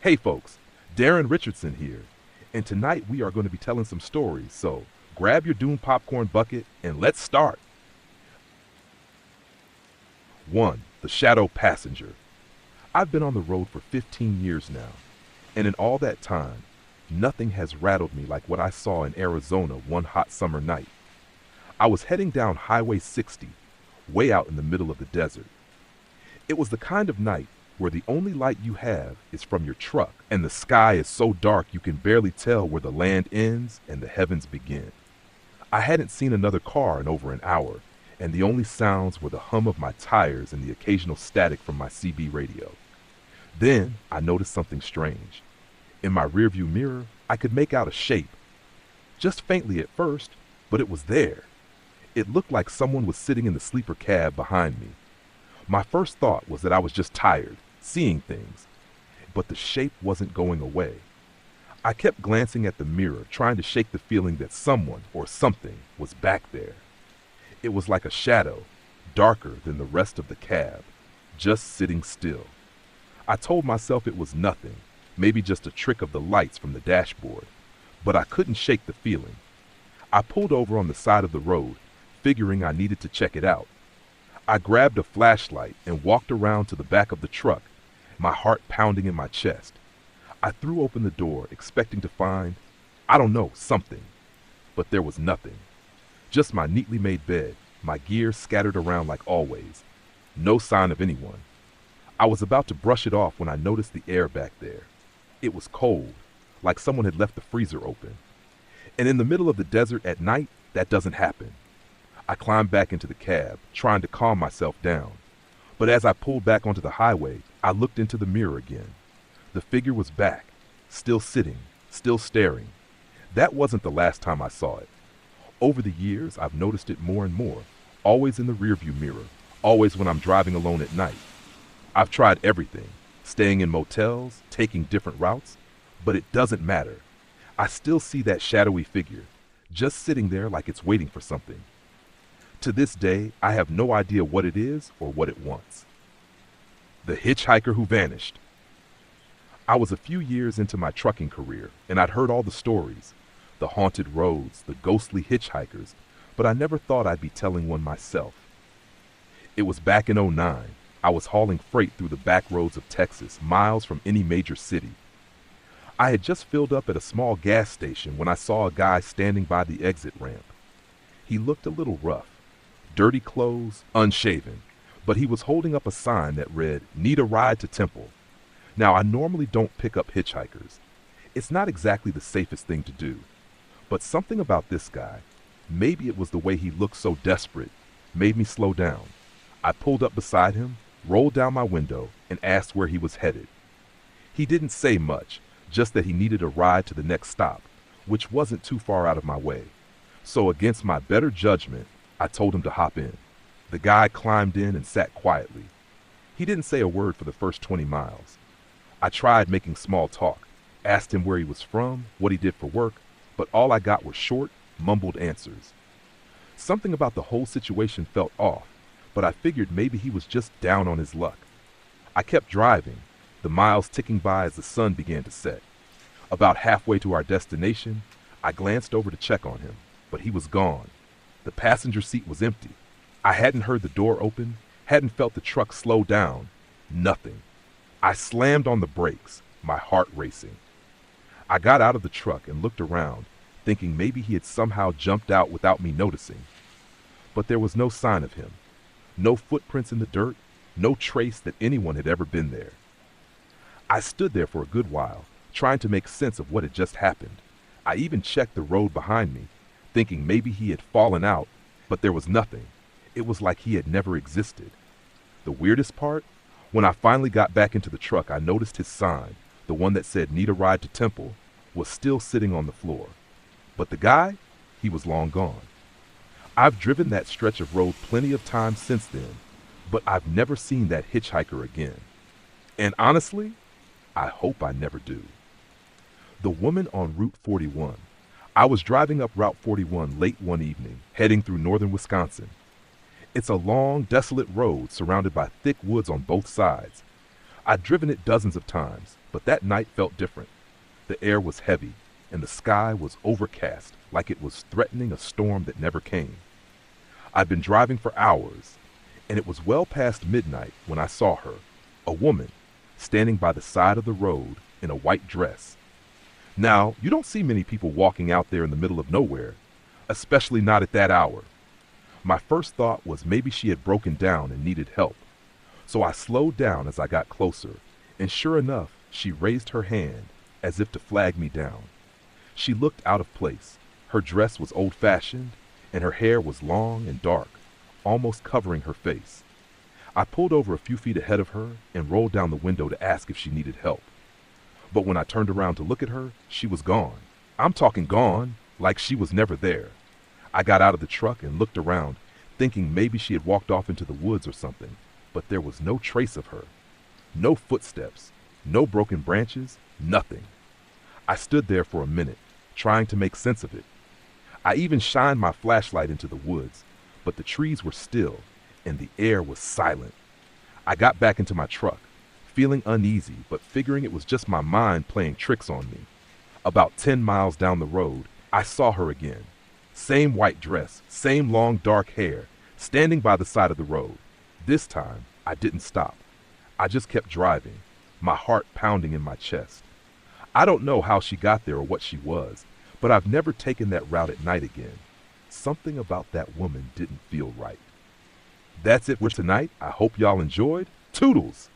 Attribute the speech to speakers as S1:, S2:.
S1: Hey folks, Darren Richardson here, and tonight we are going to be telling some stories, so grab your Doom popcorn bucket and let's start. 1. The Shadow Passenger. I've been on the road for 15 years now, and in all that time, nothing has rattled me like what I saw in Arizona one hot summer night. I was heading down Highway 60, way out in the middle of the desert. It was the kind of night where the only light you have is from your truck, and the sky is so dark you can barely tell where the land ends and the heavens begin. I hadn't seen another car in over an hour, and the only sounds were the hum of my tires and the occasional static from my CB radio. Then I noticed something strange. In my rearview mirror, I could make out a shape. Just faintly at first, but it was there. It looked like someone was sitting in the sleeper cab behind me. My first thought was that I was just tired, seeing things, but the shape wasn't going away. I kept glancing at the mirror, trying to shake the feeling that someone or something was back there. It was like a shadow, darker than the rest of the cab, just sitting still. I told myself it was nothing, maybe just a trick of the lights from the dashboard, but I couldn't shake the feeling. I pulled over on the side of the road, figuring I needed to check it out. I grabbed a flashlight and walked around to the back of the truck, my heart pounding in my chest. I threw open the door, expecting to find, I don't know, something. But there was nothing. Just my neatly made bed, my gear scattered around like always. No sign of anyone. I was about to brush it off when I noticed the air back there. It was cold, like someone had left the freezer open. And in the middle of the desert at night, that doesn't happen. I climbed back into the cab, trying to calm myself down. But as I pulled back onto the highway, I looked into the mirror again. The figure was back, still sitting, still staring. That wasn't the last time I saw it. Over the years, I've noticed it more and more, always in the rearview mirror, always when I'm driving alone at night. I've tried everything, staying in motels, taking different routes, but it doesn't matter. I still see that shadowy figure, just sitting there like it's waiting for something. To this day, I have no idea what it is or what it wants. The Hitchhiker Who Vanished. I was a few years into my trucking career, and I'd heard all the stories, the haunted roads, the ghostly hitchhikers, but I never thought I'd be telling one myself. It was back in '09. I was hauling freight through the back roads of Texas, miles from any major city. I had just filled up at a small gas station when I saw a guy standing by the exit ramp. He looked a little rough. Dirty clothes, unshaven, but he was holding up a sign that read, "Need a ride to Temple." Now, I normally don't pick up hitchhikers. It's not exactly the safest thing to do. But something about this guy, maybe it was the way he looked so desperate, made me slow down. I pulled up beside him, rolled down my window, and asked where he was headed. He didn't say much, just that he needed a ride to the next stop, which wasn't too far out of my way. So against my better judgment, I told him to hop in. The guy climbed in and sat quietly. He didn't say a word for the first 20 miles. I tried making small talk, asked him where he was from, what he did for work, but all I got were short, mumbled answers. Something about the whole situation felt off, but I figured maybe he was just down on his luck. I kept driving, the miles ticking by as the sun began to set. About halfway to our destination, I glanced over to check on him, but he was gone. The passenger seat was empty. I hadn't heard the door open, hadn't felt the truck slow down. Nothing. I slammed on the brakes, my heart racing. I got out of the truck and looked around, thinking maybe he had somehow jumped out without me noticing. But there was no sign of him. No footprints in the dirt, no trace that anyone had ever been there. I stood there for a good while, trying to make sense of what had just happened. I even checked the road behind me, thinking maybe he had fallen out, but there was nothing. It was like he had never existed. The weirdest part? When I finally got back into the truck, I noticed his sign, the one that said "Need a ride to Temple," was still sitting on the floor. But the guy? He was long gone. I've driven that stretch of road plenty of times since then, but I've never seen that hitchhiker again. And honestly, I hope I never do. The woman on Route 41. I was driving up Route 41 late one evening, heading through northern Wisconsin. It's a long, desolate road surrounded by thick woods on both sides. I'd driven it dozens of times, but that night felt different. The air was heavy, and the sky was overcast, like it was threatening a storm that never came. I'd been driving for hours, and it was well past midnight when I saw her, a woman, standing by the side of the road in a white dress. Now, you don't see many people walking out there in the middle of nowhere, especially not at that hour. My first thought was maybe she had broken down and needed help. So I slowed down as I got closer, and sure enough, she raised her hand as if to flag me down. She looked out of place. Her dress was old-fashioned, and her hair was long and dark, almost covering her face. I pulled over a few feet ahead of her and rolled down the window to ask if she needed help. But when I turned around to look at her, she was gone. I'm talking gone, like she was never there. I got out of the truck and looked around, thinking maybe she had walked off into the woods or something, but there was no trace of her. No footsteps, no broken branches, nothing. I stood there for a minute, trying to make sense of it. I even shined my flashlight into the woods, but the trees were still, and the air was silent. I got back into my truck, feeling uneasy, but figuring it was just my mind playing tricks on me. About 10 miles down the road, I saw her again. Same white dress, same long dark hair, standing by the side of the road. This time, I didn't stop. I just kept driving, my heart pounding in my chest. I don't know how she got there or what she was, but I've never taken that route at night again. Something about that woman didn't feel right. That's it for tonight. I hope y'all enjoyed. Toodles!